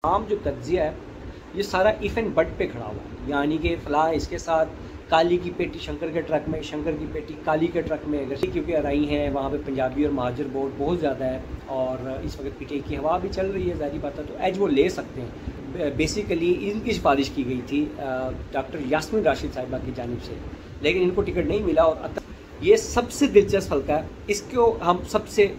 आम जो तज्जिया है ये सारा इफ़ एंड बट पे खड़ा हुआ है, यानी कि फ़लाँ इसके साथ काली की पेटी शंकर के ट्रक में, शंकर की पेटी काली के ट्रक में। अगर क्योंकि अराई हैं वहाँ पे पंजाबी और महाजर वोट बहुत ज़्यादा है और इस वक्त पीटीआई की हवा भी चल रही है, ज़ाहिर बात है, तो एज वो ले सकते हैं। बेसिकली इनकी सिफारिश की गई थी डॉक्टर यास्मीन राशिद साहिबा की जानिब से, लेकिन इनको टिकट नहीं मिला। और ये सबसे दिलचस्प हल्का है, इसको हम सबसे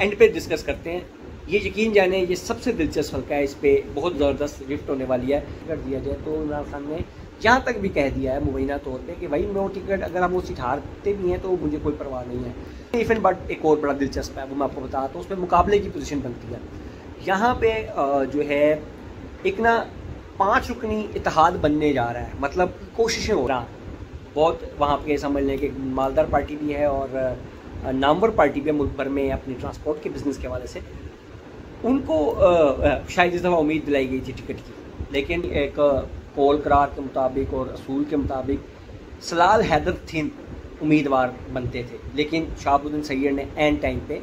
एंड पे डिस्कस करते हैं। ये यकीन जाने ये सबसे दिलचस्प हल्का है, इस पर बहुत ज़बरदस्त लिफ्ट होने वाली है। कर दिया जाए तो इमरान खान ने यहाँ तक भी कह दिया है मुबैना तौर पे कि भाई मैं वो टिकट अगर हम वो सीट हारते भी हैं तो मुझे कोई परवाह नहीं है। इफ़न बट एक और बड़ा दिलचस्प है, वो मैं आपको बताता हूँ। उसमें मुकाबले की पोजीशन बनती है यहाँ पे जो है एक ना 5 रुकनी इत्तेहाद बनने जा रहा है, मतलब कोशिशें हो रहा बहुत वहाँ पे समझ लें कि मालदार पार्टी भी है और नामवर पार्टी भी है मुल्क भर में अपनी ट्रांसपोर्ट के बिज़नेस के हवाले से। उनको शायद इस दफ़ा उम्मीद दिलाई गई थी टिकट की, लेकिन एक पोल करार के मुताबिक और असूल के मुताबिक सलाल हैदर थिन उम्मीदवार बनते थे, लेकिन शहाबुद्दीन सैयद ने एंड टाइम पे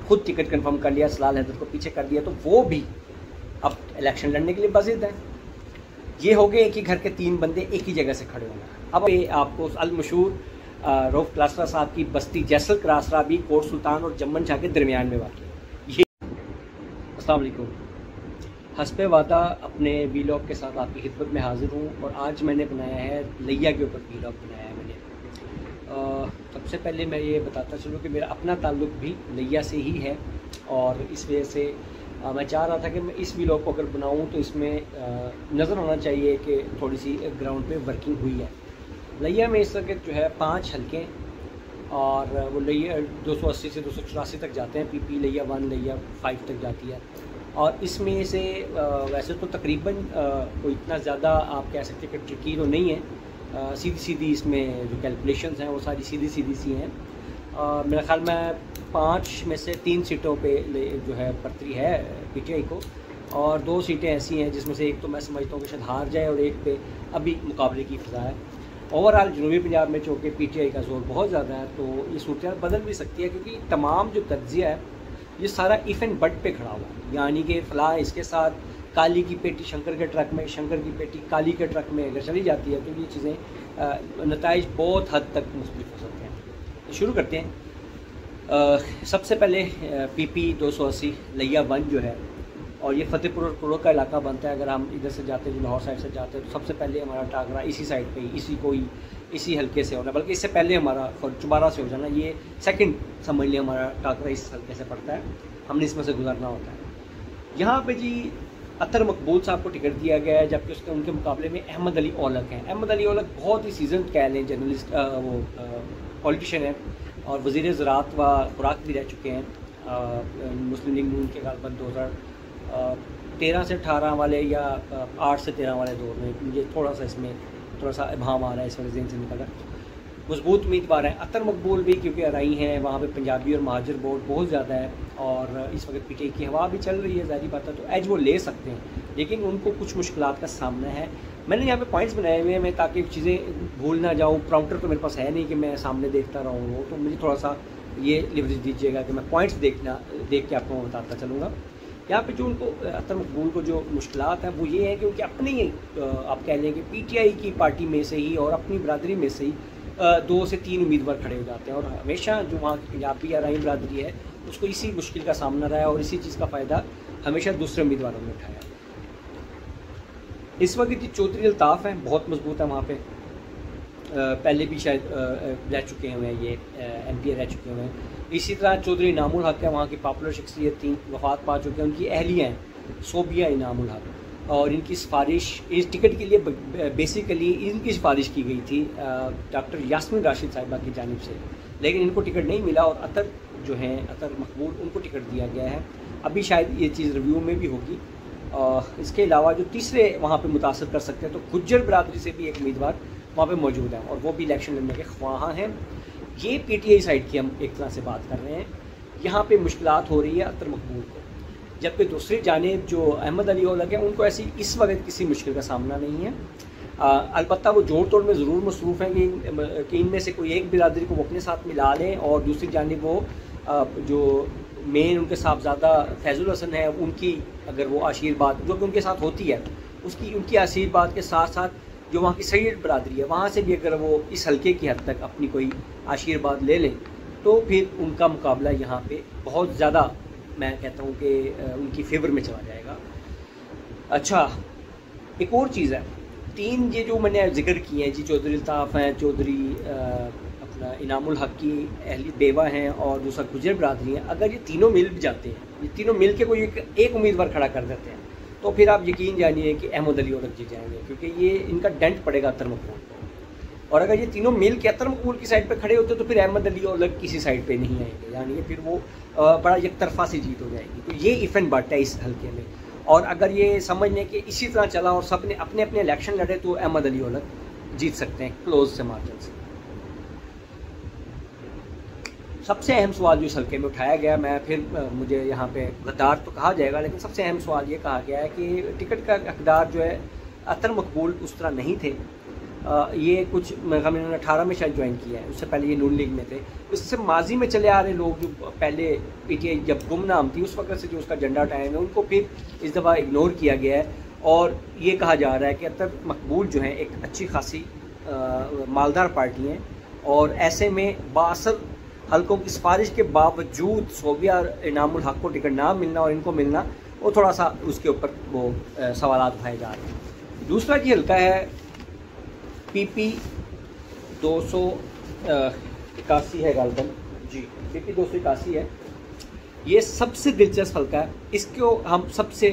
खुद टिकट कंफर्म कर लिया, सलाल हैदर को पीछे कर दिया, तो वो भी अब इलेक्शन लड़ने के लिए बज़िद हैं। ये हो गए एक ही घर के 3 बंदे एक ही जगह से खड़े होना। अब ये आपको अल मशहूर रऊफ क्लासरा साहब की बस्ती जैसल क्लासरा भी कोट सुल्तान और जम्मन शाह के दरमियान में वाक़ है। अस्सलाम वालेकुम, हस्बे वादा अपने वीलॉग के साथ आपकी खिदमत में हाज़िर हूँ और आज मैंने बनाया है लिया के ऊपर वीलॉग बनाया है मैंने। सबसे पहले मैं ये बताता चलूँ कि मेरा अपना ताल्लुक़ भी लिया से ही है और इस वजह से मैं चाह रहा था कि मैं इस वीलॉग को अगर बनाऊँ तो इसमें नज़र आना चाहिए कि थोड़ी सी ग्राउंड पे वर्किंग हुई है। लिया में इस वक्त जो है 5 हल्के और वो लिया 280 से 284 तक जाते हैं। पीपी लिया 1 लिया 5 तक जाती है और इसमें से वैसे तो तकरीबन कोई इतना ज़्यादा आप कह सकते हैं कि ट्रिकी तो नहीं है, सीधी सीधी इसमें जो कैलकुलेशंस हैं वो सारी सीधी सीधी सी हैं। मेरा ख्याल में 5 में से 3 सीटों पे जो है बरतरी है पीटीआई को और 2 सीटें ऐसी हैं जिसमें से एक तो मैं समझता हूँ कि शायद हार जाए और एक पे अभी मुकाबले की फ़ज़ा है। ओवरऑल जनूबी पंजाब में चूँकि पीटीआई का जोर बहुत ज़्यादा है तो ये सूरत बदल भी सकती है, क्योंकि तमाम जो तज्जिया है ये सारा इफ़ एंड बट पे खड़ा हुआ है, यानी कि फ़लाँ इसके साथ काली की पेटी शंकर के ट्रक में, शंकर की पेटी काली के ट्रक में अगर चली जाती है तो ये चीज़ें नताइज बहुत हद तक मुख्तलिफ हो सकते हैं। शुरू करते हैं। सबसे पहले पीपी 280 लिया 1 जो है और ये फतेहपुर और पुर का इलाका बनता है। अगर हम इधर से जाते हैं जो लाहौर साइड से जाते हैं तो सबसे पहले हमारा टाकरा इसी साइड पे ही इसी हल्के से होना, बल्कि इससे पहले हमारा चुबारा से हो जाना, ये सेकंड समझ लिया हमारा टाकरा इस हल्के से पड़ता है, हमने इसमें से गुजरना होता है। यहाँ पे जी अतर मकबूल साहब को टिकट दिया गया है, जबकि उसके उनके मुकाबले में अहमद अली औलक हैं। अहमद अली औलक बहुत ही सीजन कह लें जर्नलिस्ट, वो पॉलिटिशियन है और वज़ीर ज़राअत व खुराक भी रह चुके हैं मुस्लिम लीग नून के गालबन 2013 से 18 वाले या 8 से 13 वाले दौर में। मुझे थोड़ा सा इसमें थोड़ा सा इबहम आ रहा है, इस वजह से निकल रहा है। मजबूत उम्मीदवार हैं अतर मकबूल भी, क्योंकि अराई हैं वहाँ पे पंजाबी और महाजर वोट बहुत ज़्यादा है और इस वक्त पीटीआई की हवा भी चल रही है, ज़ाहिर बात है, तो एज वो ले सकते हैं, लेकिन उनको कुछ मुश्किलात का सामना है। मैंने यहाँ पे पॉइंट्स बनाए हुए हैं मैं ताकि चीज़ें भूल ना जाऊँ। प्रॉम्प्टर तो मेरे पास है नहीं कि मैं सामने देखता रहूँ, तो मुझे थोड़ा सा ये लिवरेज दीजिएगा कि मैं पॉइंट्स देख के आपको बताता चलूँगा। यहाँ पे जो उनको अतर मकबूल को जो मुश्किलात है वो ये है कि उनके अपनी आप कह लें कि पीटीआई की पार्टी में से ही और अपनी बरादरी में से ही 2 से 3 उम्मीदवार खड़े हो जाते हैं और हमेशा जो वहाँ की पंजाबी अराई बरादरी है उसको इसी मुश्किल का सामना रहा है और इसी चीज़ का फ़ायदा हमेशा दूसरे उम्मीदवारों ने उठाया। इस वक्त चौधरी अल्ताफ़ हैं, बहुत मजबूत है वहाँ पे, पहले भी शायद रह चुके हुए हैं, ये MP रह चुके हुए हैं। इसी तरह चौधरी इनामुल हक है, वहाँ की पॉपुलर शख्सियत थी, वफ़ात पा चुके हैं, उनकी अहलिया हैं सोबिया इनामुल हक और इनकी सिफारिश इस टिकट के लिए बेसिकली इनकी सिफारिश की गई थी डॉक्टर यास्मीन राशिद साहिबा की जानिब से, लेकिन इनको टिकट नहीं मिला और अतर जो हैं अतर मकबूल उनको टिकट दिया गया है। अभी शायद ये चीज़ रिव्यू में भी होगी। इसके अलावा जो तीसरे वहाँ पे मुतासर कर सकते हैं तो गुज्जर बरादरी से भी एक उम्मीदवार वहाँ पे मौजूद है और वो भी इलेक्शन लड़ने के ख्वाह हैं। ये पीटीआई साइड की हम एक तरह से बात कर रहे हैं। यहाँ पे मुश्किलात हो रही है अतर मकबूल को, जबकि दूसरी जानिब जो अहमद अली औलक हैं उनको ऐसी इस वक्त किसी मुश्किल का सामना नहीं है। अलबत्ता वो जोड़ तोड़ में ज़रूर मसरूफ़ हैं कि इनमें से कोई एक बिरादरी को वो अपने साथ मिला लें और दूसरी जानिब वो जो मेन उनके साहबजादा फैजुल हसन है, उनकी अगर वो आशीर्वाद जो कि उनके साथ होती है, उसकी उनकी आशीर्वाद के साथ साथ जो वहाँ की सैयद बरादरी है, वहाँ से भी अगर वो इस हल्के की हद तक अपनी कोई आशीर्वाद ले लें तो फिर उनका मुकाबला यहाँ पे बहुत ज़्यादा, मैं कहता हूँ कि उनकी फेवर में चला जाएगा। अच्छा, एक और चीज़ है, 3 ये जो मैंने जिक्र किए हैं जी, चौधरी अल्ताफ़ हैं, चौधरी अपना इनामुल हक की अहली बेवा हैं और दूसरा गुजर बरादरी हैं, अगर ये तीनों मिल भी जाते हैं, ये तीनों मिल के कोई एक उम्मीदवार खड़ा कर देते हैं तो फिर आप यकीन जानिए कि अहमद अली औलख जीत जाएंगे, क्योंकि ये इनका डेंट पड़ेगा अतर मकबूल को। और अगर ये तीनों मिल के अतर मकबूल की साइड पे खड़े होते तो फिर अहमद अली औलख किसी साइड पे नहीं आएंगे, यानी कि फिर वो बड़ा एक तरफा सी जीत हो जाएगी। तो ये इफ एंड बट है इस हल्के में। और अगर ये समझ लें कि इसी तरह चला और सब ने अपने अपने इलेक्शन लड़े तो अहमद अली औलख जीत सकते हैं क्लोज से, मार्जिन से। सबसे अहम सवाल जो इस हल्के में उठाया गया, मैं फिर मुझे यहाँ पे गद्दार तो कहा जाएगा, लेकिन सबसे अहम सवाल ये कहा गया है कि टिकट का हकदार जो है अतर मकबूल उस तरह नहीं थे। ये कुछ इन्होंने 18 में शायद ज्वाइन किया है, उससे पहले ये नून लीग में थे। उससे माजी में चले आ रहे लोग जो पहले पीटीआई जब गुमनाम थी उस वक्त से जो उसका झंडा टाइम है, उनको फिर इस दफ़ा इग्नोर किया गया है। और ये कहा जा रहा है कि अतर मकबूल जो है एक अच्छी खासी मालदार पार्टी हैं, और ऐसे में बासर हल्कों की सिफारिश के बावजूद सोबिया और इनामुल हक को टिकट ना मिलना और इनको मिलना, वो थोड़ा सा उसके ऊपर वो सवाल उठाए जा रहे हैं। दूसरा जी हल्का है PP 281 है गालबन जी, PP 281 है। ये सबसे दिलचस्प हल्का है, इसको हम सबसे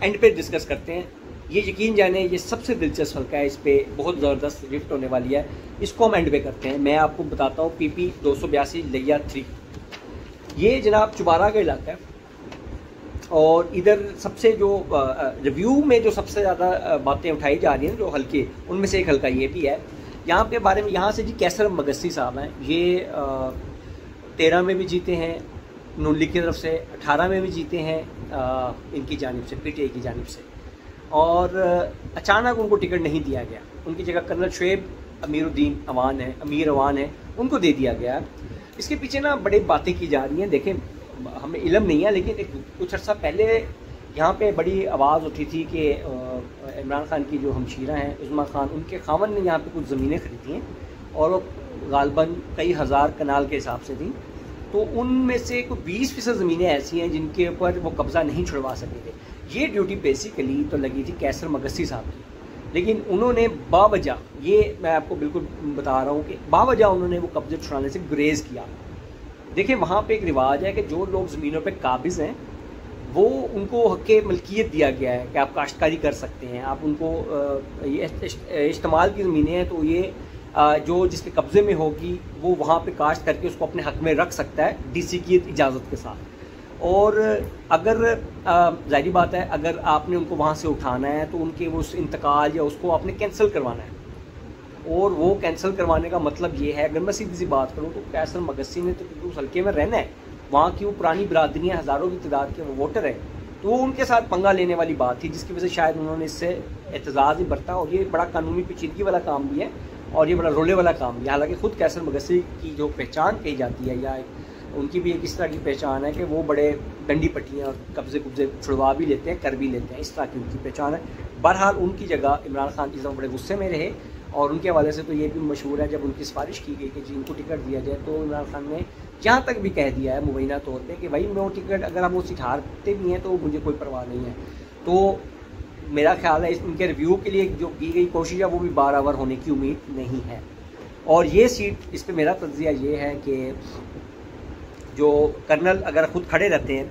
एंड पे डिस्कस करते हैं। ये यकीन जाने ये सबसे दिलचस्प हल्का है, इस पर बहुत ज़बरदस्त लिफ्ट होने वाली है, इसको हम एंड पे करते हैं। मैं आपको बताता हूँ PP 282 लिया 3, ये जनाब चुबारा का इलाका है। और इधर सबसे जो रिव्यू में जो सबसे ज़्यादा बातें उठाई जा रही हैं जो हल्के, उनमें से एक हल्का ये भी है। यहाँ के बारे में, यहाँ से जी कैसर मगसी साहब हैं, ये 13 में भी जीते हैं नून लीग की तरफ से, 18 में भी जीते हैं इनकी जानिब से, PTI की जानिब से। और अचानक उनको टिकट नहीं दिया गया, उनकी जगह कर्नल शुएब अमीर अवान है, उनको दे दिया गया। इसके पीछे ना बड़ी बातें की जा रही हैं। देखें, हमें इल्म नहीं है, लेकिन कुछ अर्सा पहले यहाँ पे बड़ी आवाज़ उठी थी कि इमरान खान की जो हमशीरा हैं उस्मा खान, उनके खावन ने यहाँ पे कुछ ज़मीनें खरीदी हैं और वो गालबन कई हज़ार कनाल के हिसाब से थी। तो उनमें से कोई 20% ज़मीनें ऐसी हैं जिनके ऊपर वो कब्ज़ा नहीं छुड़वा सके थे। ये ड्यूटी बेसिकली तो लगी थी कैसर मगसी साहब की, लेकिन उन्होंने बावजह, ये मैं आपको बिल्कुल बता रहा हूँ कि बावजह उन्होंने वो कब्ज़े छुड़ाने से गुरेज किया। देखिए, वहाँ पे एक रिवाज है कि जो लोग ज़मीनों पे काबिज़ हैं वो उनको हक़ मलकियत दिया गया है कि आप काश्तकारी कर सकते हैं, आप उनको ये इस्तेमाल की ज़मीनें हैं तो ये जो जिसके कब्ज़े में होगी वो वहाँ पे काश्त करके उसको अपने हक़ में रख सकता है DC की इजाज़त के साथ। और अगर ज़ाहिर बात है, अगर आपने उनको वहाँ से उठाना है तो उनके वो इंतकाल या उसको आपने कैंसिल करवाना है, और वो कैंसिल करवाने का मतलब ये है, अगर मैं सीधी सी बात करूँ तो कैसर मगसी ने तो उस हल्के में रहना है, वहाँ की वो पुरानी बरादरियाँ हज़ारों की तादाद के वो वोटर हैं, तो वो उनके साथ पंगा लेने वाली बात थी, जिसकी वजह से शायद उन्होंने इससे एतजाज़ ही बरता। और ये बड़ा कानूनी पेचीदगी वाला काम भी है और ये बड़ा रोले वाला काम भी है। हालांकि ख़ुद कैसर मगसी की जो पहचान कही जाती है, या उनकी भी एक इस तरह की पहचान है कि वो बड़े डंडी पट्टियाँ और कब्ज़े छुड़वा भी लेते हैं, कर भी लेते हैं, इस तरह की उनकी पहचान है। बहरहाल उनकी जगह इमरान खान इस दफ़ा बड़े गुस्से में रहे, और उनके हवाले से तो ये भी मशहूर है, जब उनकी सिफारिश की गई कि जी इनको टिकट दिया जाए, तो इमरान खान ने यहाँ तक भी कह दिया है मुबैना तौर पे कि भाई मैं वो टिकट, अगर हम वो सीट हारते भी हैं तो मुझे कोई परवाह नहीं है। तो मेरा ख्याल है इनके रिव्यू के लिए जो की गई कोशिश है वो भी बराबर होने की उम्मीद नहीं है। और ये सीट, इस पर मेरा तज्जिया ये है कि जो कर्नल अगर ख़ुद खड़े रहते हैं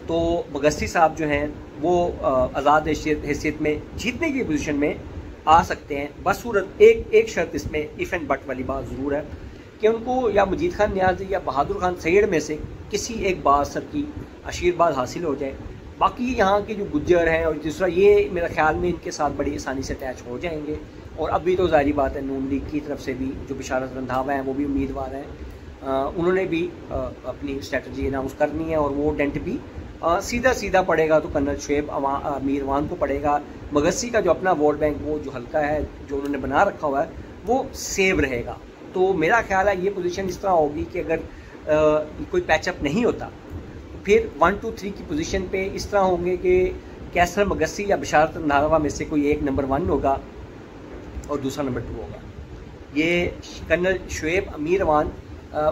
तो मगसी साहब जो हैं वो आज़ाद हैसियत में जीतने की पोजीशन में आ सकते हैं। बस सूरत एक शर्त इसमें इफ़ एंड बट वाली बात ज़रूर है कि उनको या मजीद खान नियाज़ी या बहादुर खान सैयद में से किसी एक बासर की आशीर्वाद हासिल हो जाए। बाकी यहाँ के जो गुज्जर हैं और दूसरा ये मेरे ख्याल में इनके साथ बड़ी आसानी से अटैच हो जाएंगे। और अभी तो जाहिर बात है नून लीग की तरफ से भी जो बिशारत रंधावा हैं वो भी उम्मीदवार हैं, उन्होंने भी अपनी स्ट्रेटजी अनाउंस करनी है, और वो डेंट भी सीधा पड़ेगा तो कर्नल शुएब अमीर अवान को पड़ेगा। मगसी का जो अपना वोट बैंक, वो जो हल्का है जो उन्होंने बना रखा हुआ है, वो सेव रहेगा। तो मेरा ख्याल है ये पोजीशन इस तरह होगी कि अगर कोई पैचअप नहीं होता तो फिर 1, 2, 3 की पोजीशन पे इस तरह होंगे कि कैसर मगसी या बशारत रंधावा में से कोई एक नंबर 1 होगा और दूसरा नंबर 2 होगा। ये कर्नल शुएब अमीर अवान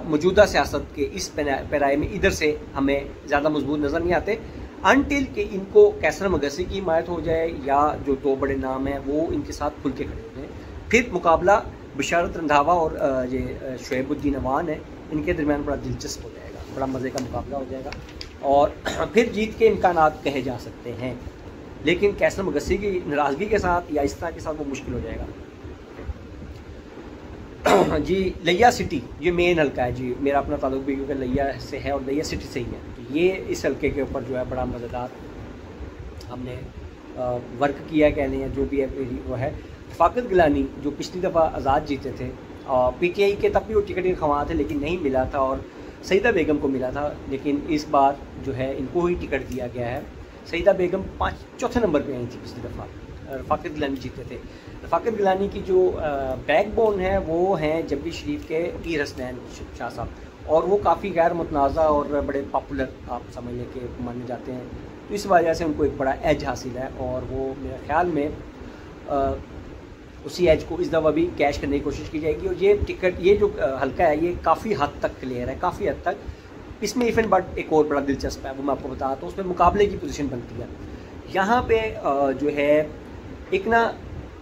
मौजूदा सियासत के इस पैराए में इधर से हमें ज़्यादा मजबूत नज़र नहीं आते, अनटिल कि इनको कैसर मगसी की हिमायत हो जाए या जो 2 बड़े नाम हैं वो इनके साथ खुल के खड़े हो जाए। फिर मुकाबला बशारत रंधावा और ये शुएबुद्दीन अवान है, इनके दरमियान बड़ा दिलचस्प हो जाएगा, बड़ा मज़े का मुकाबला हो जाएगा और फिर जीत के इम्कानात कहे जा सकते हैं। लेकिन कैसर मगसी की नाराज़गी के साथ या इस तरह के साथ वो मुश्किल हो जाएगा। जी लिया सिटी ये मेन हल्का है जी, मेरा अपना ताल्लुक भी क्योंकि लिया से है और लिया सिटी से ही है, तो ये इस हल्के के ऊपर जो है बड़ा मज़ेदार हमने वर्क किया कह लें, जो भी है वो है। रफ़ाकत गिलानी जो पिछली दफ़ा आज़ाद जीते थे और PTI के तब भी वो टिकट के ख्वाह थे लेकिन नहीं मिला था और सईदा बेगम को मिला था, लेकिन इस बार जो है इनको ही टिकट दिया गया है। सईदा बेगम 4थे नंबर पे आई थी पिछली दफ़ा, रफ़ाकत गिलानी जीते थे। रफ़ाकत गिलानी की जो बैकबोन है वो हैं जबली शरीफ के पीर हसनैन शाह साहब, और वो काफ़ी गैर मुतनाज़ा और बड़े पॉपुलर आप समझने के माने जाते हैं, तो इस वजह से उनको एक बड़ा एज हासिल है और वो मेरे ख़्याल में उसी एज को इस दफ़ा भी कैश करने की कोशिश की जाएगी। और ये टिकट ये जो हल्का है ये काफ़ी हद तक क्लियर है, काफ़ी हद तक। इसमें इवन बट एक और बड़ा दिलचस्प है वो मैं आपको बताता हूँ, उसमें मुकाबले की पोजीशन बनती है। यहाँ पे जो है एक ना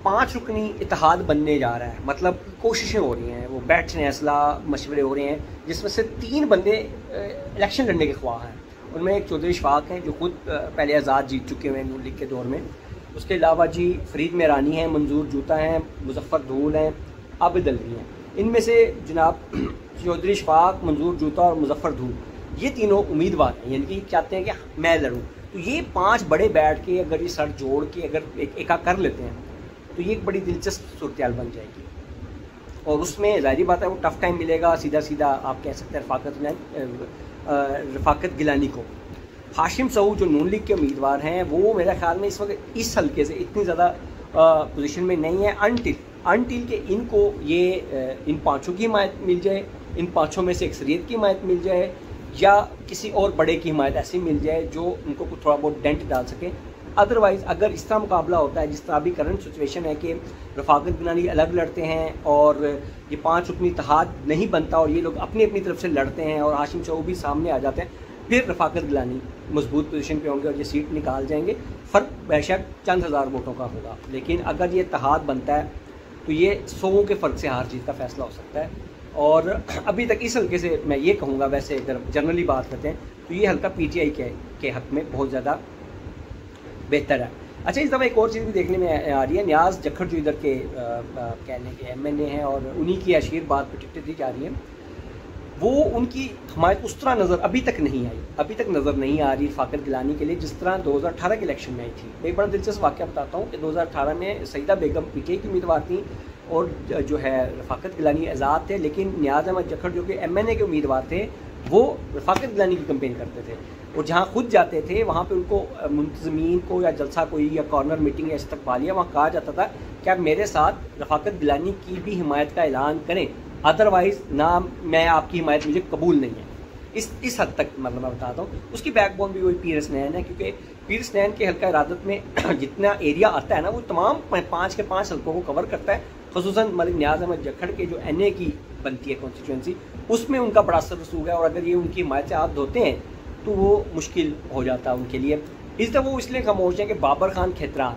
5 रुकनी इत्तेहाद बनने जा रहा है, मतलब कोशिशें हो रही हैं, वो बैठने असला मशवरे हो रहे हैं, जिसमें से 3 बंदे इलेक्शन लड़ने के ख्वाह हैं। उनमें एक चौधरी इशफाक हैं जो खुद पहले आज़ाद जीत चुके हुए हैं नून लीग के दौर में, उसके अलावा जी फरीद मेरानी हैं, मंजूर जूता हैं, मुजफ्फर धूल हैं, आबिद अलवी हैं। इनमें से जनाब चौधरी इशफाक, मंजूर जूता और मुजफ्फर धूल ये तीनों उम्मीदवार हैं, यानी कि चाहते हैं कि मैं लड़ूँ। तो ये 5 बड़े बैठ के अगर ये सर जोड़ के अगर एक कर लेते हैं तो ये एक बड़ी दिलचस्प सूरत बन जाएगी और उसमें ज़ाहिर बात है वो टफ़ टाइम मिलेगा सीधा सीधा आप कह सकते हैं रफ़ाकत गिलानी को। हाशिम सऊद जो नून लीग के उम्मीदवार हैं वो मेरे ख्याल में इस वक्त इस हल्के से इतनी ज़्यादा पोजीशन में नहीं है अनटिल के इनको ये इन 5 की हिमायत मिल जाए, इन 5 में से अक्सरियत की हिमायत मिल जाए या किसी और बड़े की हिमायत ऐसी मिल जाए जो उनको कुछ थोड़ा बहुत डेंट डाल सके। अदरवाइज़ अगर इस तरह मुकाबला होता है जिस तरह अभी करंट सिचुएशन है कि रफ़ाकत गिलानी अलग लड़ते हैं और ये 5 रुकनी इत्तेहाद नहीं बनता और ये लोग अपनी अपनी तरफ से लड़ते हैं और हाशिम सऊद भी सामने आ जाते हैं, फिर रफ़ाकत गिलानी मजबूत पोजीशन पे होंगे और ये सीट निकाल जाएंगे। फ़र्क बेशक चंद हज़ार वोटों का होगा, लेकिन अगर ये इत्तेहाद बनता है तो ये 100 के फ़र्क से हार जीत का फैसला हो सकता है। और अभी तक इस हल्के से मैं ये कहूँगा, वैसे अगर जनरली बात करते हैं तो ये हल्का PTI के हक़ में बहुत ज़्यादा बेहतर है। अच्छा, इस दफ़ा एक और चीज़ भी देखने में आ रही है, न्याज़ जखड़ जो इधर के कहने के MNA हैं और उन्हीं की अशीर बात पर टिकट दी जा रही है, वो उनकी हमायत उस तरह नज़र अभी तक नहीं आ रही रफ़ाकत गिलानी के लिए जिस तरह 2018 के इलेक्शन में आई थी। एक बड़ा दिलचस्प वाक़या बताता हूँ कि 2018 में सईदा बेगम PTI की उम्मीदवार थी और जो है रफ़ाकत गिलानी आज़ाद थे, लेकिन न्याज़ अहमद जखड़ जो कि MNA के उम्मीदवार थे वो रफ़ाकत गिलानी की कंपेन करते थे और जहाँ खुद जाते थे वहाँ पे उनको मुंतज़मीन को या जलसा कोई या कॉर्नर मीटिंग या इस्तक़बालिया वहाँ कहा जाता था कि आप मेरे साथ रफ़ाकत गिलानी की भी हिमायत का ऐलान करें, अदरवाइज़ ना मैं आपकी हिमायत मुझे कबूल नहीं है। इस हद तक मतलब मैं बताता हूँ। उसकी बैकबोन भी वही पीर हसनैन है, क्योंकि पीर हसनैन के हल्का इरादत में जितना एरिया आता है ना वो तमाम 5 के 5 हल्कों को कवर करता है। ख़ुसूसन मलिक न्याज़ अहमद जखड़ के जो NA की बनती है कॉन्स्टिट्यूंसी, उसमें उनका बड़ा असर रसूख है और अगर ये उनकी हिमायत से आद होते हैं तो वो मुश्किल हो जाता है उनके लिए। इस दफ़ा वो इसलिए खामोश हैं कि बाबर खान खेतरान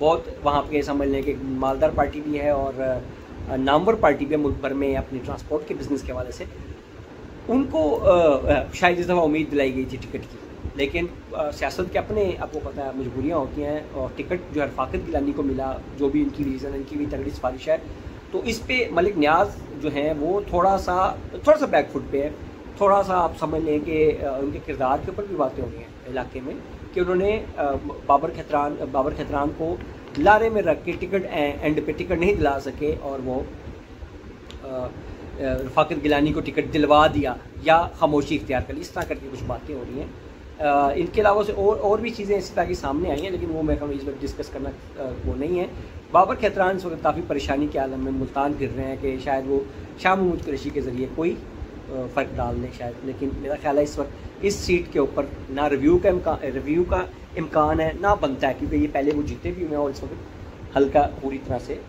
बहुत वहाँ पे समझ लें कि मालदार पार्टी भी है और नामवर पार्टी भी है मुल्क भर में अपनी ट्रांसपोर्ट के बिज़नेस के हवाले से। उनको शायद इस दफ़ा उम्मीद दिलाई गई थी टिकट की, लेकिन सियासत के अपने आपको पता है मजबूरियाँ होती हैं और टिकट जो है रफ़ाकत गिलानी को मिला, जो भी इनकी रीज़न इनकी भी तगड़ी सिफारिश है। तो इस पे मलिक न्याज़ जो हैं वो थोड़ा सा बैकफुट पे है, थोड़ा सा आप समझ लें कि उनके किरदार के ऊपर भी बातें हो रही हैं इलाके में कि उन्होंने बाबर खतरान को लारे में रख के टिकट एंड पे टिकट नहीं दिला सके और वो रफ़ाकत गिलानी को टिकट दिलवा दिया या खामोशी इख्तियार कर ली, इस तरह करके कुछ बातें हो रही हैं। इनके अलावा से और भी चीज़ें इसी तरह की सामने आई हैं, लेकिन वो मैं कहूँ इस वक्त डिस्कस करना वो नहीं है। बाबर खतरान इस वक्त काफ़ी परेशानी के आलम में मुल्तान फिर रहे हैं कि शायद वो शाह महमूद कुरैशी के ज़रिए कोई फ़र्क डाल दें शायद, लेकिन मेरा ख्याल है इस वक्त इस सीट के ऊपर ना रिव्यू का इम्कान है, ना बनता है, क्योंकि ये पहले वो जीते भी हुए हैं और इस वक्त हल्का पूरी तरह से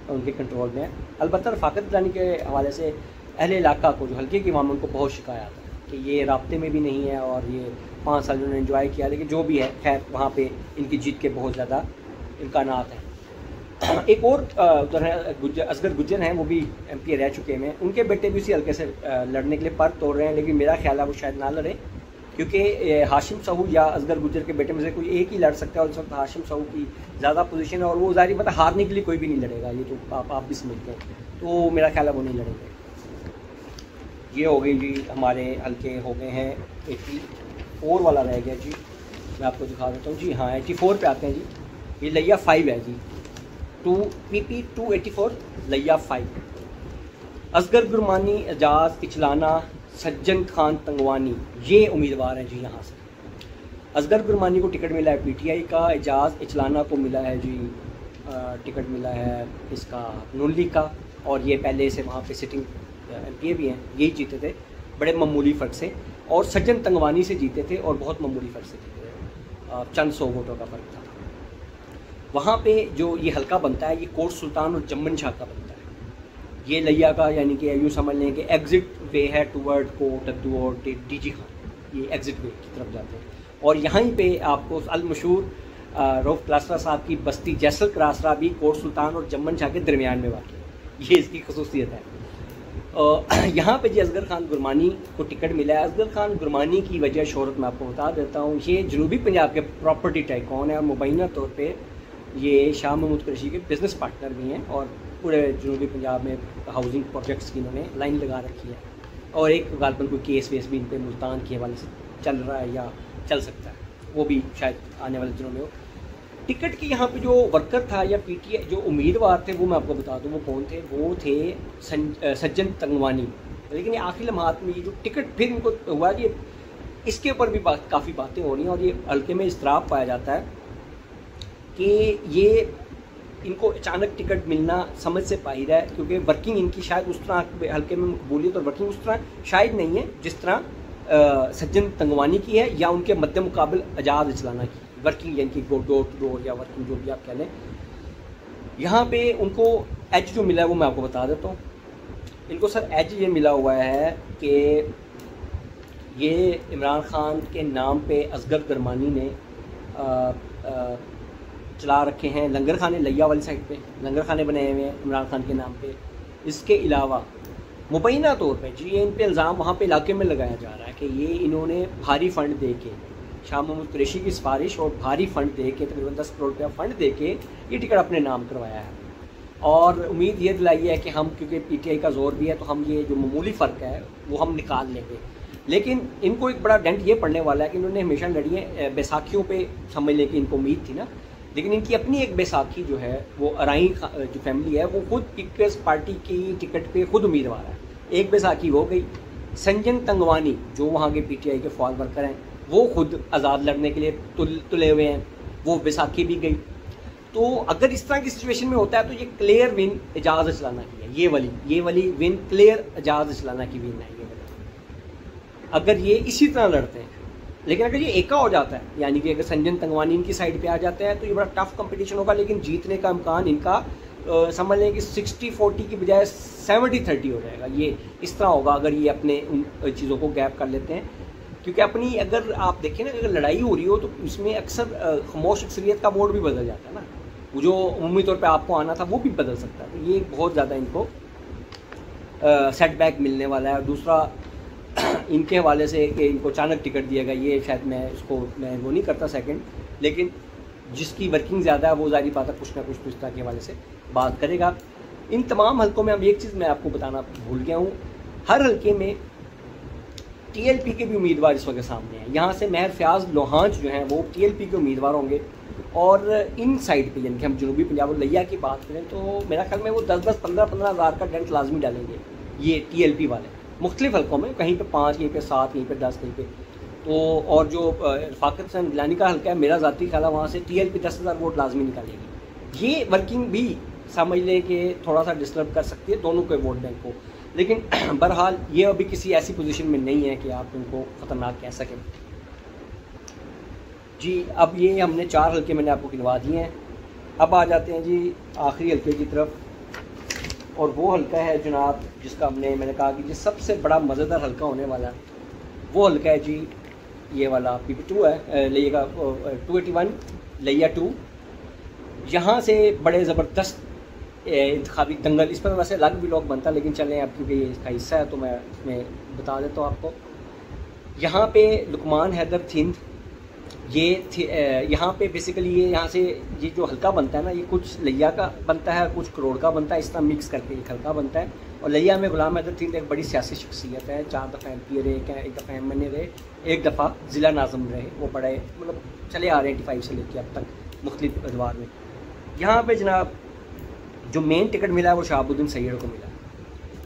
उनके कंट्रोल में है। अलबत्ता रफ़ाकत गिलानी के हवाले से अहले इलाका को, जो हल्के की इमाम, उनको बहुत शिकायत है कि ये राब्ते में भी नहीं है और ये 5 साल उन्होंने एंजॉय किया, लेकिन जो भी है खैर वहाँ पे इनकी जीत के बहुत ज़्यादा इम्कानात हैं। एक और उधर है असगर गुज्जर हैं, वो भी MP रह चुके हैं, उनके बेटे भी उसी हल्के से लड़ने के लिए पर तोड़ रहे हैं, लेकिन मेरा ख्याल है वो शायद ना लड़े, क्योंकि हाशिम सहू या असगर गुज्जर के बेटे में से कोई एक ही लड़ सकता है और इस वक्त हाशिम सहू की ज़्यादा पोजीशन है और वो ज़ाहिर बात है हारने के लिए कोई भी नहीं लड़ेगा, ये तो आप भी समझते हैं, तो मेरा ख्याल है वो नहीं लड़ेंगे। ये हो गई जी, हमारे हल्के हो गए हैं। 84 वाला रह गया जी, मैं आपको दिखा देता हूँ जी। हाँ 84 पे आते हैं जी। ये लिया 5 है जी, PP 284 लिया 5। असगर गुरमानी, एजाज इचलाना, सज्जन खान तंगवानी, ये उम्मीदवार हैं जी यहाँ से। असगर गुरमानी को टिकट मिला है PTI का, एजाज इचलाना को मिला है जी टिकट मिला है इसका नून लीग का, और ये पहले से वहाँ पे सिटिंग MP भी हैं, यही जीते थे बड़े मामूली फ़र्क से, और सज्जन तंगवानी से जीते थे और बहुत मामूली फ़र्क से जीते थे, चंद 100 वोटों का फ़र्क था। वहाँ पे जो ये हल्का बनता है, ये कोट सुल्तान और जम्मन शाह का बनता है। ये लिया का यानी कि यूँ समझ लें कि एग्ज़िट वे है टूवर्ड कोट अद्दू और DG खान, ये एग्ज़िट वे की तरफ जाते हैं। और यहाँ पे आपको अलमशहूर रऊफ़ क्लासरा साहब की बस्ती जैसल क्रासरा भी कोट सुल्तान और जम्मन शाह के दरमियान में वाक़ है, ये इसकी खसूसियत है। यहाँ पे जी असगर खान गुरमानी को टिकट मिला है। असगर खान गुरमानी की वजह शोहरत मैं आपको बता देता हूँ, ये जनूबी पंजाब के प्रॉपर्टी टाइकॉन है और मुबैना तौर पे ये शाह महमूद कुरैशी के बिज़नेस पार्टनर भी हैं और पूरे जनूबी पंजाब में हाउसिंग प्रोजेक्ट्स की इन्होंने लाइन लगा रखी है, और एक गालबन कोई केस वेस भी इन पर मुल्तान के हवाले से चल रहा है या चल सकता है, वो भी शायद आने वाले दिनों में हो। टिकट की यहाँ पे जो वर्कर था या PTI जो उम्मीदवार थे, वो मैं आपको बता दूँ वो कौन थे। वो थे सज्जन तंगवानी, लेकिन ये आखिरी लम्हात में ये जो टिकट फिर इनको हुआ, ये इसके ऊपर भी काफ़ी बातें हो रही हैं और ये हल्के में इस्तराब पाया जाता है कि ये इनको अचानक टिकट मिलना समझ से बाहर है, क्योंकि वर्किंग इनकी शायद उस तरह हल्के में मकबूलियत और वर्किंग उस तरह शायद नहीं है जिस तरह सज्जन तंगवानी की है या उनके मद्दे मुकाबल एजाज इचलाना की वर्किंग, यानी कि डोर टू डोर या वर्किंग जो भी आप कह लें। यहाँ पे उनको एज जो मिला है वो मैं आपको बता देता हूँ। इनको सर एज ये मिला हुआ है कि ये इमरान खान के नाम पे असगर गुरमानी ने चला रखे हैं लंगर खाने लिया वाली साइड पे, लंगर खाने बनाए हुए हैं इमरान खान के नाम पे। इसके अलावा मुबैना तौर पे जी इन पे इल्ज़ाम वहाँ पे इलाके में लगाया जा रहा है कि ये इन्होंने भारी फ़ंड दे के, शाह महमूद कुरैशी की सिफारिश और भारी फ़ंड दे के, तकरीबन 10 करोड़ रुपया फ़ंड दे के ये टिकट अपने नाम करवाया है, और उम्मीद ये दिलाई है कि हम, क्योंकि PTI का जोर भी है, तो हम ये जो मामूली फ़र्क है वो हम निकाल लेंगे। लेकिन इनको एक बड़ा डेंट ये पड़ने वाला है कि इन्होंने हमेशा लड़ी है बैसाखियों पे, समझ लें कि इनको उम्मीद थी ना, लेकिन इनकी अपनी एक बैसाखी जो है वो अराई जो फैमिली है वो खुद पीपल्स पार्टी की टिकट पे खुद उम्मीदवार है। एक बैसाखी हो गई। संजन तंगवानी जो वहाँ के PTI के फॉल वर्कर हैं वो खुद आज़ाद लड़ने के लिए तुले हुए हैं, वो बैसाखी भी गई। तो अगर इस तरह की सिचुएशन में होता है तो ये क्लियर विन एजाज इचलाना की है, ये वाली विन क्लियर एजाज इचलाना की विन है ये वाली, अगर ये इसी तरह लड़ते हैं। लेकिन अगर ये एका हो जाता है, यानी कि अगर संजन तंगवानी इनकी साइड पे आ जाते हैं तो ये बड़ा टफ कंपटीशन होगा, लेकिन जीतने का इम्कान इनका समझ लें कि 60-40 की बजाय 70-30 हो जाएगा। ये इस तरह होगा अगर ये अपने उन चीज़ों को गैप कर लेते हैं, क्योंकि अपनी अगर आप देखें ना, अगर लड़ाई हो रही हो तो इसमें अक्सर खामोश अक्सरियत का वोट भी बदल जाता है ना, वो जो उम्मी तौर पे आपको आना था वो भी बदल सकता है। तो ये बहुत ज़्यादा इनको सेटबैक मिलने वाला है। और दूसरा इनके हवाले से कि इनको अचानक टिकट दिया गया, ये शायद मैं वो नहीं करता सेकंड, लेकिन जिसकी वर्किंग ज़्यादा है वो ज़ाहिर बात है कुछ ना कुछ तो इस तरह के हवाले से बात करेगा। इन तमाम हल्कों में अब एक चीज़ मैं आपको बताना भूल गया हूँ, हर हल्के में TLP के भी उम्मीदवार इस वक्त सामने हैं। यहाँ से महर फयाज लोहांच जो हैं वो TLP के उम्मीदवार होंगे, और इन साइड पे यानी कि हम जनूबी पंजाब और लिया की बात करें तो मेरा ख्याल में वो 10-10, 15-15 हज़ार का डेंट लाजमी डालेंगे ये TLP वाले, मुख्तलिफ हल्कों में, कहीं पे 5, कहीं पे 7, कहीं पे 10, कहीं पे तो। और जो रफ़ाकत गिलानी का हल्का है, मेरा ज़ाती ख्याल है वहाँ से TLP 10,000 वोट लाजमी निकालेगी। ये वर्किंग भी समझ लें कि थोड़ा सा डिस्टर्ब कर सकती है दोनों के वोट बैंक को। लेकिन बहरहाल ये अभी किसी ऐसी पोजीशन में नहीं है कि आप उनको ख़तरनाक कह सकें जी। अब ये हमने 4 हल्के मैंने आपको गिनवा दिए हैं। अब आ जाते हैं जी आखिरी हल्के की तरफ, और वो हल्का है जनाब जिसका मैंने कहा कि जी सबसे बड़ा मज़ेदार हल्का होने वाला है, वो हल्का है जी ये वाला PP2 है, लैया का 281 लैया 2। यहाँ से बड़े ज़बरदस्त इंतखाबी दंगल, इस पर वैसे अलग भी लोग बनता, लेकिन चलें अब क्योंकि ये इसका हिस्सा है तो मैं इसमें बता देता हूँ आपको। यहाँ पे लुकमान हैदर थिंद, ये यहाँ पे बेसिकली ये यहाँ से ये जो हल्का बनता है ना, ये कुछ लैया का बनता है, कुछ करोड़ का बनता है, इस तरह मिक्स करके एक हल्का बनता है। और लैया में गुलाम हैदर थिंद एक बड़ी सियासी शख्सियत है, 4 दफ़ा MP रहे, एक दफ़ा MNA रहे, एक दफ़ा ज़िला नाज़िम रहे। वो बड़े मतलब चले आ रहे हैं 85 से लेकर अब तक मुख्तलिफ अदवार में। यहाँ पे जनाब जो मेन टिकट मिला है वो शहाबुद्दीन सैयद को मिला।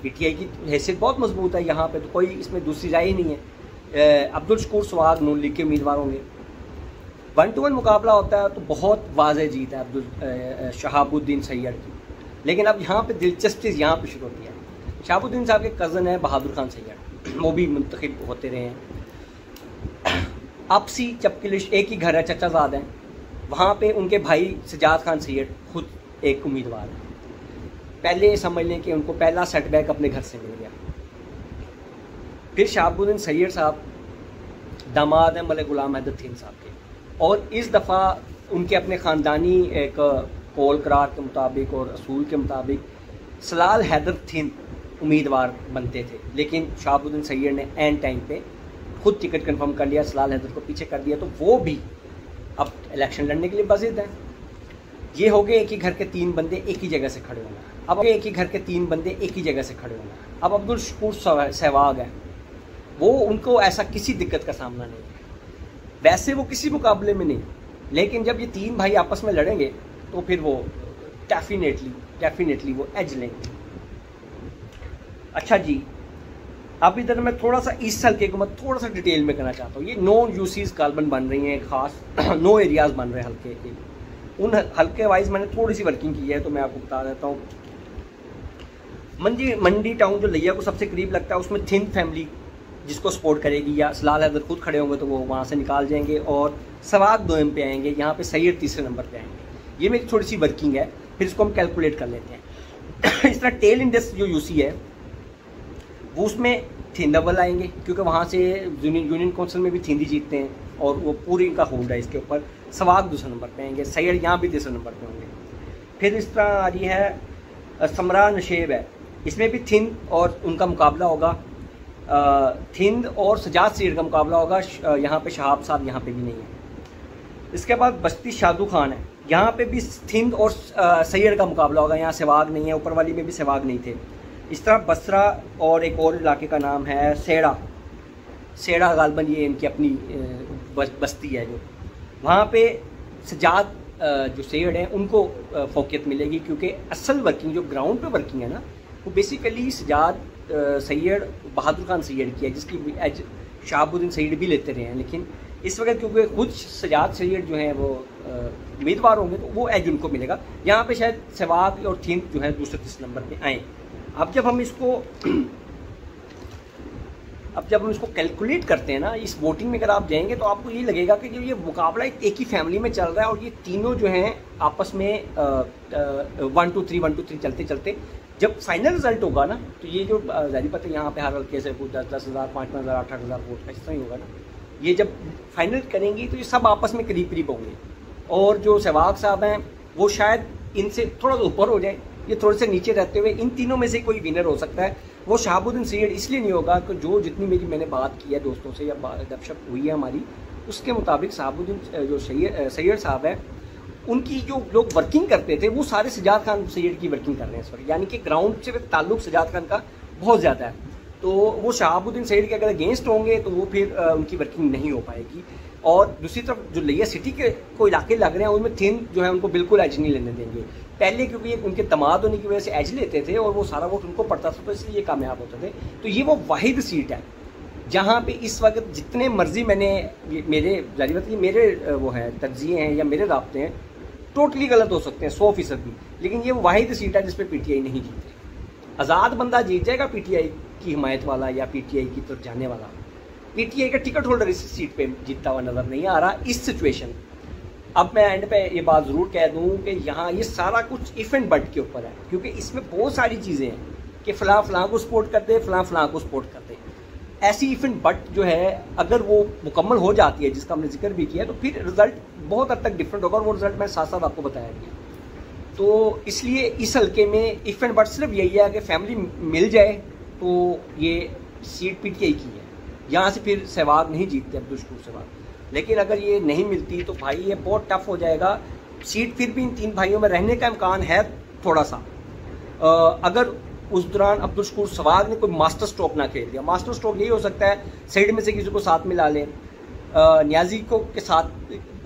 PTI की हैसियत बहुत मजबूत है यहाँ पे, तो कोई इसमें दूसरी राय ही नहीं है। अब्दुल शकूर स्वाग नून लीग के उम्मीदवार होंगे। 1-to-1 मुकाबला होता है तो बहुत वाज़ेह जीत है शहाबुद्दीन सैयद की। लेकिन अब यहाँ पे दिलचस्पी यहाँ पे शुरू होती है। शहाबुद्दीन साहब के कज़न है बहादुर खान सैयद, वो भी मुंतखब होते रहे हैं। आपसी चपकलिश, एक ही घर है, चचाजाद हैं। वहाँ पे उनके भाई सजाद खान सैयद खुद एक उम्मीदवार है। पहले समझ लें कि उनको पहला सेटबैक अपने घर से मिल गया। फिर शहाबुद्दीन सैयद साहब दामाद हैं मलिक गुलाम हैदर थिंद साहब के, और इस दफ़ा उनके अपने ख़ानदानी एक कौल करार के मुताबिक और असूल के मुताबिक सलाल हैदर थिंद उम्मीदवार बनते थे, लेकिन शहाबुद्दीन सैयद ने एन टाइम पे खुद टिकट कंफर्म कर लिया, सलाल हैदर को पीछे कर दिया, तो वो भी अब इलेक्शन लड़ने के लिए बाज़िद हैं। ये हो गए एक ही घर के 3 बंदे एक ही जगह से खड़े होना। अब एक ही घर के 3 बंदे एक ही जगह से खड़े होना। अब अब्दुल शकूर सहवाग है, वो उनको ऐसा किसी दिक्कत का सामना नहीं है, वैसे वो किसी मुकाबले में नहीं, लेकिन जब ये 3 भाई आपस में लड़ेंगे तो फिर वो डेफिनेटली वो एज लेंगे। अच्छा जी, अब इधर मैं थोड़ा सा इस हल्के को मैं थोड़ा सा डिटेल में करना चाहता हूँ। ये 9 UCs कार्बन बन रही हैं, खास 9 एरियाज़ बन रहे हैं हल्के के। उन हल्के वाइज मैंने थोड़ी सी वर्किंग की है तो मैं आपको बता देता हूँ। मंडी टाउन जो लैया को सबसे करीब लगता है, उसमें थिंद फैमिली जिसको सपोर्ट करेगी, या सलाल हैदर खुद खड़े होंगे तो वो वहाँ से निकाल जाएंगे, और सवाग 2 पे आएंगे, यहाँ पे सैयद 3रे नंबर पे आएंगे। ये मेरी थोड़ी सी वर्किंग है, फिर इसको हम कैलकुलेट कर लेते हैं। इस तरह टेल इंडस जो UC है वो उसमें थिंद अव्वल आएंगे, क्योंकि वहाँ से यूनियन काउंसिल में भी थिंद ही जीतते हैं और वो पूरी इनका होल्ड है इसके ऊपर। सवाग 2 नंबर पे आएंगे, सैयद यहाँ भी 3रे नंबर पे होंगे। फिर इस तरह आ रही है समरा नशेब है, इसमें भी थिंद और उनका मुकाबला होगा, थिंद और सजाद सैयद का मुकाबला होगा। यहाँ पे शहाब साहब यहाँ पे भी नहीं है। इसके बाद बस्ती शादू खान है, यहाँ पे भी थिंद और सैयद का मुकाबला होगा, यहाँ सहवाग नहीं है, ऊपर वाली में भी सहवाग नहीं थे। इस तरह बसरा और एक और इलाके का नाम है सेड़ा गालबन, ये इनकी अपनी बस्ती है जो, वहाँ पे सजाद जो सैयद हैं उनको फोकियत मिलेगी, क्योंकि असल वर्किंग जो ग्राउंड पे वर्किंग है ना, वो बेसिकली सजाद सैयद बहादुर खान सैयद की है, जिसकी एज शहाबुद्दीन सैयद भी लेते रहे हैं। लेकिन इस वक्त क्योंकि खुद सजाद सैयद जो हैं वो उम्मीदवार होंगे तो वो एज उनको मिलेगा। यहाँ पे शायद सहवाग और थिंद जो है 2-3 नंबर पे आए। अब जब हम इसको कैलकुलेट करते हैं ना, इस वोटिंग में अगर आप जाएंगे तो आपको ये लगेगा कि जो ये मुकाबला एक ही फैमिली में चल रहा है, और ये तीनों जो हैं आपस में 1-2-3 चलते चलते जब फाइनल रिजल्ट होगा ना, तो ये जो जारी पता है यहाँ पे हर हल्के से 10,000, 5,000, 8,000 वोट का इस तरह ही होगा ना, ये जब फाइनल करेंगी तो ये सब आपस में करीब करीब होंगे, और जो सहवाग साहब हैं वो शायद इनसे थोड़ा ऊपर हो जाए, ये थोड़े से नीचे रहते हुए इन तीनों में से कोई विनर हो सकता है। वो शहाबुद्दीन सैयद इसलिए नहीं होगा कि जो जितनी मैंने बात की है दोस्तों से या गपशप हुई है हमारी, उसके मुताबिक शहाबुद्दीन जो सैयद साहब है, उनकी जो लोग वर्किंग करते थे वो सारे सजाद खान सैयद की वर्किंग कर रहे हैं इस वक्त, यानी कि ग्राउंड से ताल्लुक सजाद खान का बहुत ज़्यादा है। तो वो शहाबुद्दीन सैयद के अगर अगेंस्ट होंगे तो वो फिर उनकी वर्किंग नहीं हो पाएगी। और दूसरी तरफ जो लैया सिटी के कोई इलाके लग रहे हैं उनमें थिंद जो है उनको बिल्कुल एज नहीं लेने देंगे। पहले क्योंकि उनके दमाद होने की वजह से एज लेते थे और वो सारा वोट उनको पड़ता था, तो इसलिए ये कामयाब होते थे। तो ये वो वाहिद सीट है जहाँ पे इस वक्त जितने मर्जी मेरे जारी बात, ये मेरे वो हैं तरजीह हैं या मेरे राब्ते हैं, टोटली गलत हो सकते हैं 100% भी, लेकिन ये वो वाहिद सीट है जिस पे PTI नहीं जीती। आज़ाद बंदा जीत जाएगा पीटीआई की हिमायत वाला या पीटीआई की तरफ जाने वाला। पीटीआई का टिकट होल्डर इस सीट पे जीतता हुआ नज़र नहीं आ रहा इस सिचुएशन। अब मैं एंड पे ये बात ज़रूर कह दूँ कि यहाँ ये सारा कुछ इफ एंड बट के ऊपर है, क्योंकि इसमें बहुत सारी चीज़ें हैं कि फ़लाँ को सपोर्ट कर दे, फ़लाँ को सपोर्ट कर दे। ऐसी इफ एंड बट जो है अगर वो मुकम्मल हो जाती है, जिसका हमने जिक्र भी किया, तो फिर रिज़ल्ट बहुत हद तक डिफरेंट होगा और वो रिज़ल्ट मैं साथ साथ आपको बताया गया। तो इसलिए इस हल्के में इफ एंड बट सिर्फ यही है कि फैमिली मिल जाए तो ये सीट पीटीआई की है, यहाँ से फिर सहवाग नहीं जीतते अब्दुल शकूर सहवाग। लेकिन अगर ये नहीं मिलती तो भाई ये बहुत टफ हो जाएगा। सीट फिर भी इन 3 भाइयों में रहने का इम्कान है थोड़ा सा, अगर उस दौरान अब्दुल शकूर सहवाग ने कोई मास्टर स्ट्रोक ना खेल दिया। मास्टर स्ट्रोक यही हो सकता है साइड में से किसी को साथ मिला ले, न्याजी को के साथ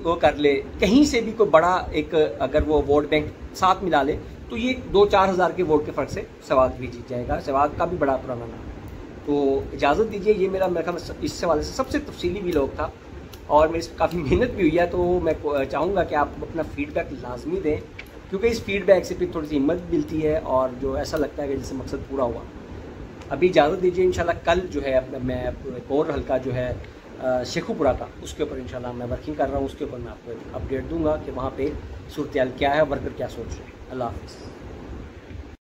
वो कर ले, कहीं से भी कोई बड़ा एक अगर वो वोट बैंक साथ मिला ले तो ये 2-4 हज़ार के वोट के फ़र्क से सहवाग भी जीत जाएगा। सहवाग का भी बड़ा पुराना नाम। तो इजाज़त दीजिए, ये मेरा ख्याल इस हवाले से सबसे तफसीली भी लोग था और मेरी काफ़ी मेहनत भी हुई है। तो मैं चाहूँगा कि आप अपना फ़ीडबैक लाजमी दें, क्योंकि इस फीडबैक से फिर थोड़ी सी हिम्मत मिलती है और जो ऐसा लगता है कि जैसे मकसद पूरा हुआ। अभी इजाज़त दीजिए, इंशाल्लाह कल जो है मैं एक और हल्का जो है शेखुपुरा का, उसके ऊपर इंशाल्लाह मैं वर्किंग कर रहा हूँ, उसके ऊपर मैं आपको अपडेट दूंगा कि वहाँ पे सूरत हाल क्या है, वर्कर क्या सोच रहे हैं। अल्लाह हाफ़िज़।